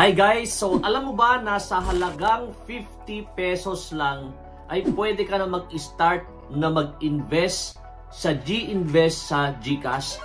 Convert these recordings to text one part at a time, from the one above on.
Hi guys! So alam mo ba na sa halagang 50 pesos lang ay pwede ka na mag-start na mag-invest sa G-Invest sa GCash.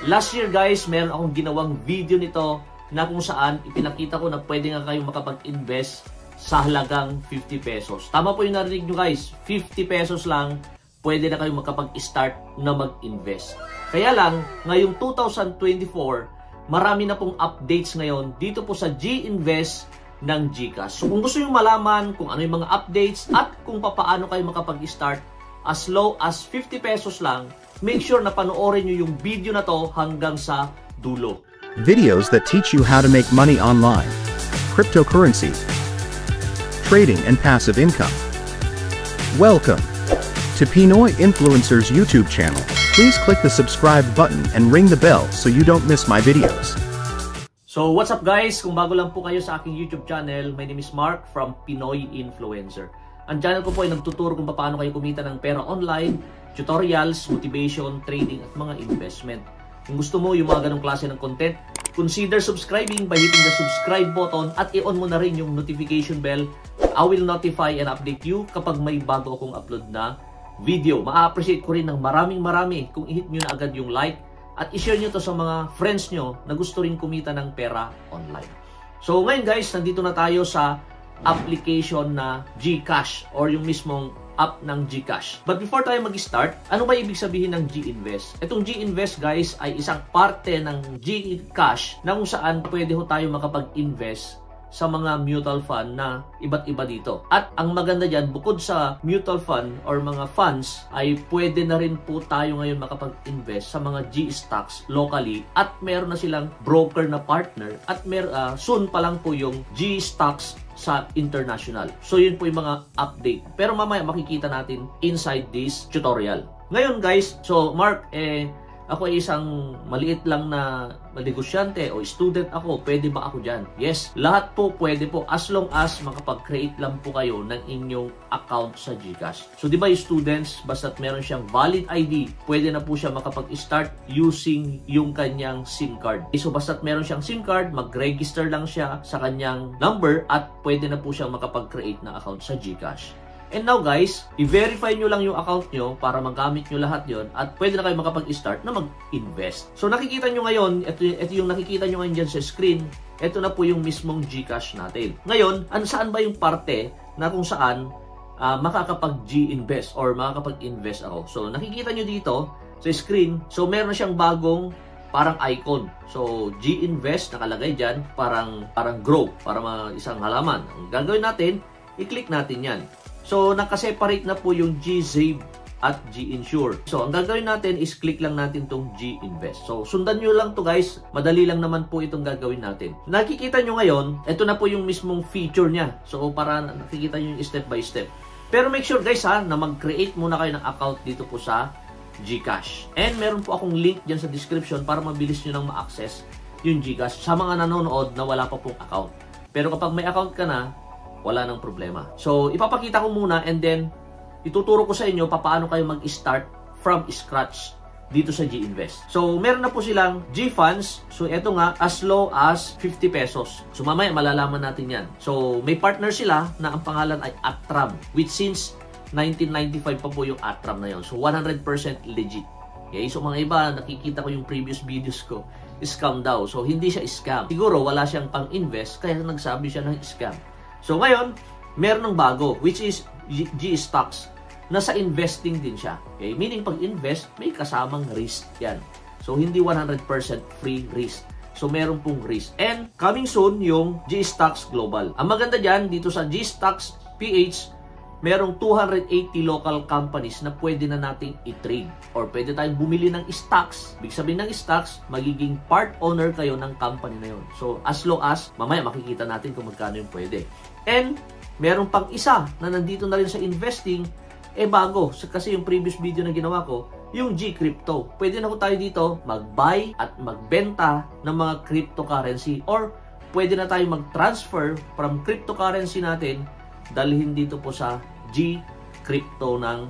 Last year guys, meron akong ginawang video nito na kung saan ipinakita ko na pwede nga kayong makapag-invest sa halagang 50 pesos. Tama po yung narinig nyo guys, 50 pesos lang pwede na kayong makapag-start na mag-invest. Kaya lang, ngayong 2024, marami na pong updates ngayon dito po sa G-Invest ng GCash. So kung gusto nyo malaman kung ano yung mga updates at kung paano kayo makapag-start as low as 50 pesos lang, make sure na panoorin nyo yung video na to hanggang sa dulo. Videos that teach you how to make money online, cryptocurrency, trading and passive income. Welcome to Pinoy Influencers YouTube channel. Please click the subscribe button and ring the bell so you don't miss my videos. So what's up guys? Kung bago lang po kayo sa aking YouTube channel, my name is Mark from Pinoy Influencer. Ang channel ko po ay nagtuturo kung paano kayo kumita ng pera online, tutorials, motivation, trading at mga investment. Kung gusto mo yung mga ganong klase ng content, consider subscribing by hitting the subscribe button at i-on mo na rin yung notification bell. I will notify and update you kapag may bago akong upload na video. Ma-appreciate ko rin ng marami kung i-hit nyo na agad yung like at i-share nyo to sa mga friends nyo na gusto rin kumita ng pera online. So ngayon guys, nandito na tayo sa application na GCash or yung mismong app ng GCash. But before tayo mag-start, ano ba ibig sabihin ng G-Invest? Itong G-Invest guys ay isang parte ng GCash na kung saan pwede ho tayo makapag-invest sa mga mutual fund na iba't iba dito. At ang maganda dyan, bukod sa mutual fund or mga funds, ay pwede na rin po tayo ngayon makapag-invest sa mga G-Stocks locally at meron na silang broker na partner at soon pa lang po yung G-Stocks sa international. So yun po yung mga update. Pero mamaya makikita natin inside this tutorial. Ngayon guys, so Mark, ako ay isang maliit lang na negosyante o student ako. Pwede ba ako dyan? Yes, lahat po pwede po as long as makapag-create lang po kayo ng inyong account sa GCash. So di ba yung students, basta't meron siyang valid ID, pwede na po siya makapag-start using yung kanyang SIM card. So basta't meron siyang SIM card, mag-register lang siya sa kanyang number at pwede na po siyang makapag-create na account sa GCash. And now guys, i-verify nyo lang yung account nyo para magamit nyo lahat yon at pwede na kayo makapag-start na mag-invest. So nakikita nyo ngayon, ito yung nakikita nyo ngayon dyan sa screen, ito na po yung mismong GCash natin. Ngayon, saan ba yung parte na kung saan makakapag-G-invest or makakapag-invest ako? So nakikita nyo dito sa screen, so meron siyang bagong parang icon. So G-invest nakalagay dyan, parang grow, para isang halaman. Ang gagawin natin, i-click natin yan. So, nakaseparate na po yung G-Save at G-Insure. So, ang gagawin natin is click lang natin itong G-Invest. So, sundan nyo lang to guys. Madali lang naman po itong gagawin natin. Nakikita nyo ngayon, ito na po yung mismong feature niya. So, para nakikita nyo yung step by step. Pero make sure guys na mag-create muna kayo ng account dito po sa GCash. And meron po akong link dyan sa description para mabilis nyo nang ma-access yung GCash sa mga nanonood na wala pa pong account. Pero kapag may account ka na, wala nang problema. So, ipapakita ko muna and then ituturo ko sa inyo paano kayo mag-start from scratch dito sa G-Invest. So, meron na po silang G-Funds. So, eto nga, as low as 50 pesos. So, mamaya malalaman natin yan. So, may partner sila na ang pangalan ay Atram, which since 1995 pa po yung Atram na yon. So, 100% legit. Okay? So, mga iba, nakikita ko yung previous videos ko, scam daw. So, hindi siya scam. Siguro, wala siyang pang-invest, kaya nagsabi siya ng scam. So ngayon, meron ng bago, which is G-Stocks. Nasa investing din siya. Okay? Meaning pag invest, may kasamang risk yan. So hindi 100% free risk. So meron pong risk. And coming soon, yung G-Stocks Global. Ang maganda dyan, dito sa G-Stocks PH, merong 280 local companies na pwede na nating i-trade. Or pwede tayong bumili ng stocks. Ibig sabihin ng stocks, magiging part owner kayo ng company na yun. So as low as, mamaya makikita natin kung magkano yung pwede. And meron pang isa na nandito na rin sa investing, bago. Kasi yung previous video na ginawa ko, yung G-Crypto. Pwede na ko tayo dito mag-buy at magbenta ng mga cryptocurrency. Or pwede na tayo mag-transfer from cryptocurrency natin, dalhin dito po sa G-Crypto ng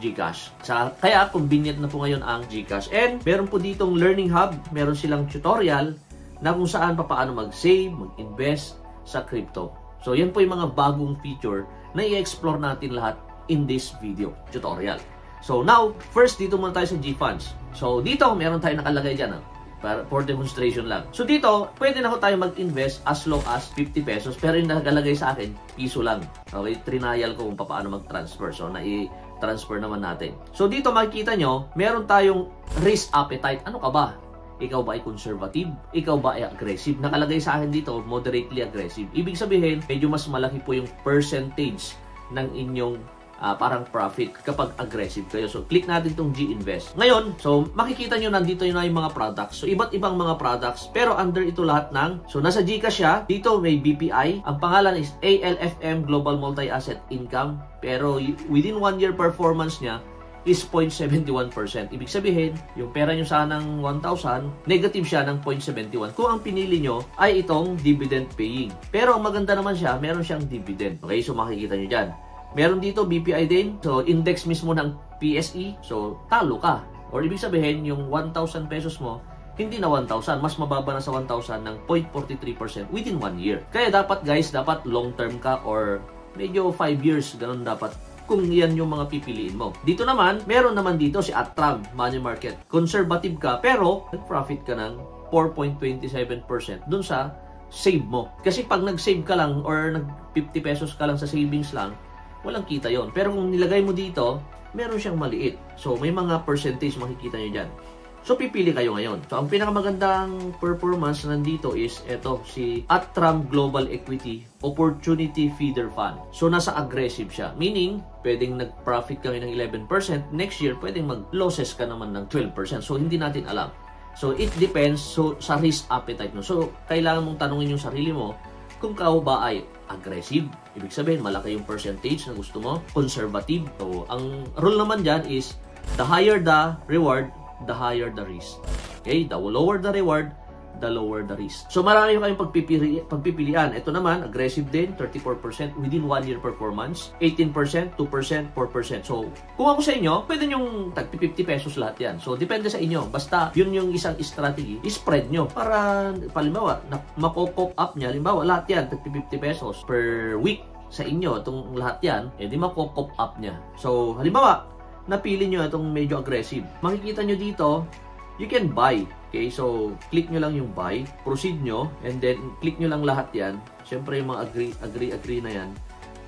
GCash. Kaya convenient na po ngayon ang GCash. And meron po ditong learning hub, meron silang tutorial na kung saan paano mag-save, mag-invest sa crypto. So yan po yung mga bagong feature na i-explore natin lahat in this video tutorial. So now, first dito muna tayo sa GFunds. So dito meron tayo nakalagay dyan para for demonstration lang. So dito, pwede na tayo mag-invest as low as 50 pesos. Pero yung nakalagay sa akin, piso lang. Okay, trinayal ko kung paano mag-transfer. So transfer naman natin. So dito makikita nyo, meron tayong risk appetite. Ano ka ba? Ikaw ba ay conservative? Ikaw ba ay aggressive? Nakalagay sa akin dito, moderately aggressive. Ibig sabihin, medyo mas malaki po yung percentage ng inyong parang profit kapag aggressive kayo. So click natin itong G-Invest. Ngayon, so makikita nyo nandito yun na yung mga products. So iba't ibang mga products, pero under ito lahat ng, so nasa GCash siya, dito may BPI, ang pangalan is ALFM Global Multi-Asset Income, pero within 1 year performance niya is 0.71%. Ibig sabihin, yung pera nyo sanang 1,000, negative siya ng 0.71. Kung ang pinili nyo ay itong dividend paying. Pero ang maganda naman siya, meron siyang dividend. Okay, so makikita nyo dyan. Meron dito BPI din. So index mismo ng PSE. So talo ka. Or ibig sabihin, yung 1,000 pesos mo, hindi na 1,000. Mas mababa na sa 1,000 ng 0.43% within 1 year. Kaya dapat guys, dapat long term ka or medyo 5 years. Ganun dapat kung yan yung mga pipiliin mo. Dito naman, meron naman dito si Atram Money Market. Conservative ka, pero nag-profit ka ng 4.27% dun sa save mo. Kasi pag nag-save ka lang or nag-50 pesos ka lang sa savings lang, walang kita yon. Pero kung nilagay mo dito, meron siyang maliit. So, may mga percentage makikita nyo dyan. So, pipili kayo ngayon. So, ang pinakamagandang performance nandito is ito, si Atram Global Equity Opportunity Feeder Fund. So, nasa aggressive siya. Meaning, pwedeng nag-profit kami ng 11%. Next year, pwedeng mag-losses ka naman ng 12%. So, hindi natin alam. So, it depends sa risk appetite mo. So, kailangan mong tanungin yung sarili mo kung ikaw ba ay aggressive. Ibig sabihin, malaki yung percentage na gusto mo. Conservative. So, ang rule naman dyan is the higher the reward, the higher the risk. Okay? The lower the reward, the lower the risk. So, marami kayong pagpipilian. Ito naman, aggressive din, 34% within 1 year performance, 18%, 2%, 4%. So, kung ako sa inyo, pwede nyong tag 50 pesos lahat yan. So, depende sa inyo. Basta, yun yung isang strategy, spread nyo. Para, palimbawa, mako-pop up niya, halimbawa, lahat yan, tag 50 pesos per week sa inyo, itong lahat yan, di mako-pop up niya. So, halimbawa, napili nyo itong medyo aggressive. Makikita nyo dito, you can buy. Okay, so click nyo lang yung buy, proceed nyo, and then click nyo lang lahat yan. Siyempre yung mga agree na yan.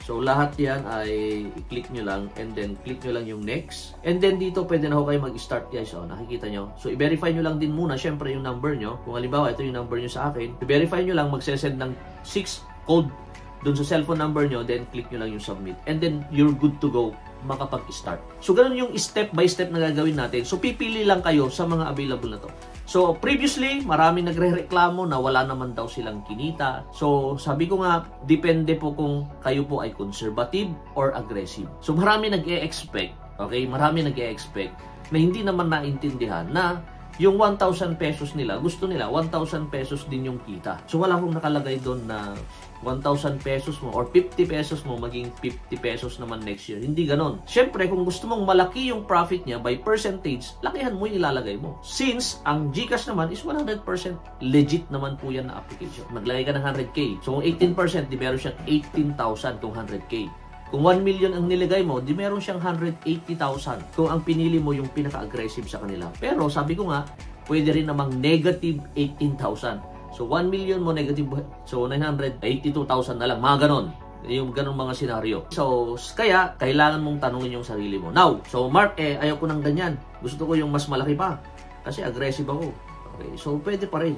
So lahat yan ay i-click nyo lang, and then click nyo lang yung next. And then dito pwede na ho kayo mag-start guys. So nakikita nyo. So i-verify nyo lang din muna siyempre yung number nyo. Kung halimbawa ito yung number nyo sa akin, i-verify nyo lang, magsesend ng 6 code dun sa cellphone number nyo, then click nyo lang yung submit. And then you're good to go makapag-start. So ganun yung step by step na gagawin natin. So pipili lang kayo sa mga available na to. So previously, maraming nagre-reklamo na wala naman daw silang kinita. So sabi ko nga, depende po kung kayo po ay conservative or aggressive. So marami nag-e-expect, okay? Marami nag-e-expect na hindi naman naintindihan na yung 1,000 pesos nila, gusto nila 1,000 pesos din yung kita. So wala akong nakalagay doon na 1,000 pesos mo or 50 pesos mo maging 50 pesos naman next year. Hindi ganon. Siyempre, kung gusto mong malaki yung profit niya by percentage, lakihan mo yung ilalagay mo. Since ang GCash naman is 100% legit naman po yan na application. Maglagay ka ng 100K. So kung 18%, di meron siyang 18,000 kung 100K. Kung 1 million ang nilagay mo, di meron siyang 180,000 kung ang pinili mo yung pinaka-aggressive sa kanila. Pero sabi ko nga, pwede rin namang negative 18,000. So 1 million mo negative, so 982,000 na lang, mga ganon. Yung ganon mga senaryo. So kaya, kailangan mong tanungin yung sarili mo. Now, so Mark, ayaw ko ng ganyan. Gusto ko yung mas malaki pa. Kasi aggressive ako. Okay, so pwede pa rin.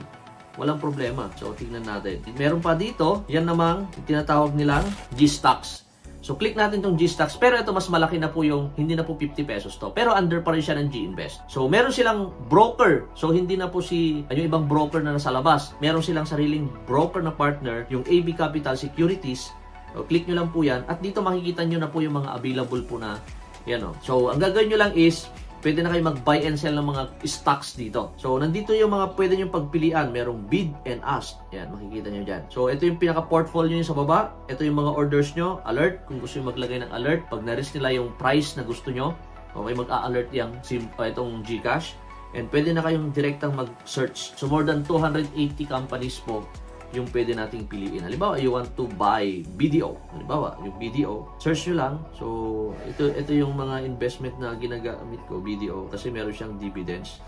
Walang problema. So tingnan natin. Meron pa dito, yan namang tinatawag nilang G-Stocks. So, click natin itong G-Stocks. Pero ito, mas malaki na po yung, hindi na po 50 pesos to. Pero under pa rin siya ng G-Invest. So, meron silang broker. So, hindi na po yung ibang broker na nasa labas. Meron silang sariling broker na partner, yung AB Capital Securities. So, click nyo lang po yan. At dito makikita nyo na po yung mga available po na, yan o. So, ang gagawin nyo lang is, pwede na kayo mag-buy and sell ng mga stocks dito. So, nandito yung mga pwede nyo pagpilian. Merong bid and ask. Yan, makikita nyo dyan. So, ito yung pinaka-portfolio nyo sa baba. Ito yung mga orders nyo. Alert, kung gusto nyo maglagay ng alert. Pag na-reach nila yung price na gusto nyo, okay, mag-a-alert yung itong GCash. And pwede na kayong direktang mag-search. So more than 280 companies po yung pwede nating piliin. Halimbawa, you want to buy BDO. Halimbawa, yung BDO, search nyo lang. So, ito yung mga investment na ginagamit ko, BDO, kasi meron siyang dividends.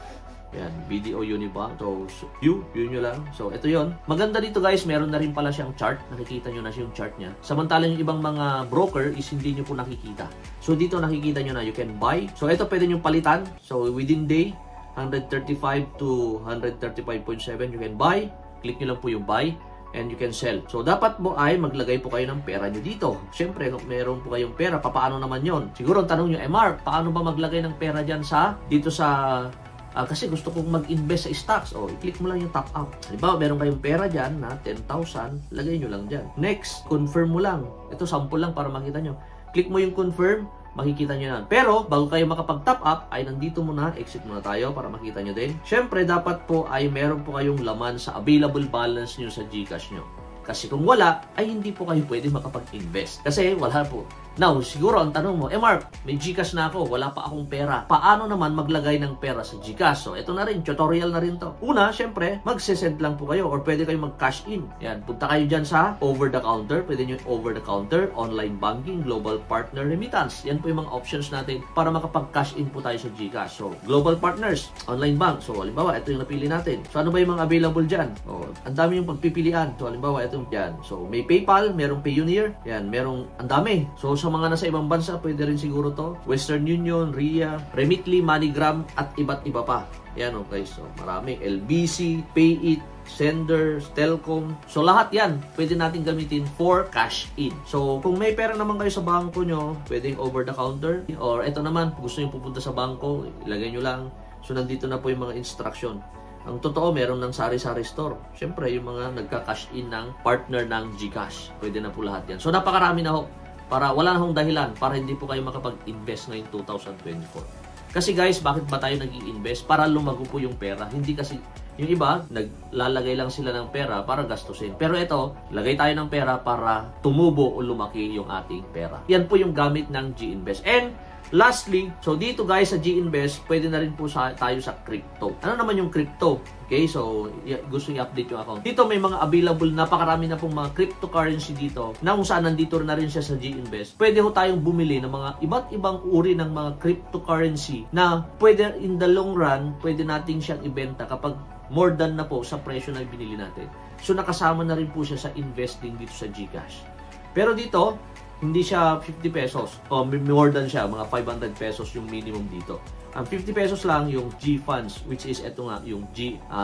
Yan, BDO Unibank. So, yun nyo lang. So, ito yon. Maganda dito guys, meron na rin pala siyang chart. Nakikita nyo na yung chart niya. Samantalang yung ibang mga broker is hindi nyo po nakikita. So, dito nakikita nyo na you can buy. So, ito pwede nyo palitan. So, within day, 135 to 135.7 you can buy. Click nyo lang po yung buy and you can sell. So, dapat mo ay maglagay po kayo ng pera nyo dito. Siyempre, kung meron po kayong pera, paano naman yon? Siguro, ang tanong nyo, Mark, paano ba maglagay ng pera dyan dito sa kasi gusto kong mag-invest sa stocks. O, i-click mo lang yung top up. Halimbawa, meron kayong pera dyan na 10,000, lagay nyo lang dyan. Next, confirm mo lang. Ito, sample lang para makita nyo. Click mo yung confirm, makikita nyo yan. Pero, bago kayo makapag-top up, ay nandito muna, exit muna tayo para makita nyo din. Siyempre, dapat po ay meron po kayong laman sa available balance nyo sa GCash nyo. Kasi kung wala, ay hindi po kayo pwede makapag-invest. Kasi wala po. Now, siguro ang tanong mo, Mark, may GCash na ako, wala pa akong pera. Paano naman maglagay ng pera sa GCash? So, ito na rin, tutorial na rin to. Una, syempre, mag-send lang po kayo or pwede kayo mag-cash in. Yan, punta kayo dyan sa over-the-counter. Pwede nyo over-the-counter, online banking, global partner remittance. Yan po yung mga options natin para makapag-cash in po tayo sa GCash. So, global partners, online bank. So, halimbawa, ito yung napili natin. So, ano ba yung mga available dyan? Oh, ang dami yung pagpipilian. So, halimbawa, ito dyan. So, may PayPal, merong Payoneer. Yan, merong ang dami. So, sa mga nasa ibang bansa, pwede rin siguro to. Western Union, RIA, Remitly, MoneyGram, at iba't iba pa. Yan, okay. So, marami. LBC, Payit, Senders, Telcom. So, lahat yan, pwede natin gamitin for cash in. So, kung may pera naman kayo sa bangko nyo, pwedeng over the counter. Or, ito naman, gusto nyo pupunta sa bangko, ilagay nyo lang. So, nandito na po yung mga instruction. Ang totoo, meron ng sari-sari store. Siyempre, yung mga nagka-cash in ng partner ng GCash. Pwede na po lahat yan. So, napakarami na ho. Para wala na hong dahilan para hindi po kayo makapag-invest ngayong 2024. Kasi guys, bakit ba tayo nag-i-invest? Para lumago po yung pera. Hindi kasi yung iba, naglalagay lang sila ng pera para gastusin. Pero ito, lagay tayo ng pera para tumubo o lumaki yung ating pera. Yan po yung gamit ng G-Invest. And lastly, so dito guys sa G-Invest, pwede na rin po tayo sa crypto. Ano naman yung crypto? Okay, so gusto i-update yung account. Dito may mga available, napakarami na pong mga cryptocurrency dito na kung saan nandito na rin siya sa G-Invest. Pwede ho tayong bumili ng mga iba't ibang uri ng mga cryptocurrency na pwede in the long run, pwede natin siyang ibenta kapag more than na po sa presyo na binili natin. So nakasama na rin po siya sa investing dito sa GCash. Pero dito, hindi siya 50 pesos o more than siya, mga 500 pesos yung minimum dito. Ang 50 pesos lang yung G-Funds, which is ito nga yung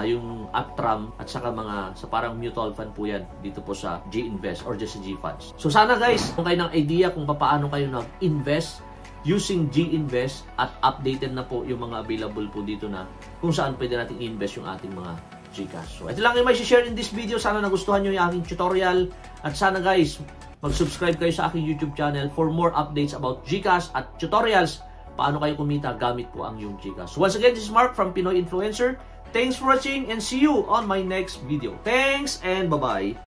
yung Uptram at saka mga sa parang mutual fund po yan dito po sa G-Invest or just sa G-Funds. So sana guys, kung kayo ng idea kung paano kayo nag-invest using G-Invest at updated na po yung mga available po dito na kung saan pwede natin i-invest yung ating mga GCash. So ito lang yung may share in this video. Sana nagustuhan nyo yung aking tutorial at sana guys, mag-subscribe kayo sa aking YouTube channel for more updates about GCash at tutorials paano kayo kumita gamit po ang yung GCash. So once again, this is Mark from Pinoy Influencer. Thanks for watching and see you on my next video. Thanks and bye-bye!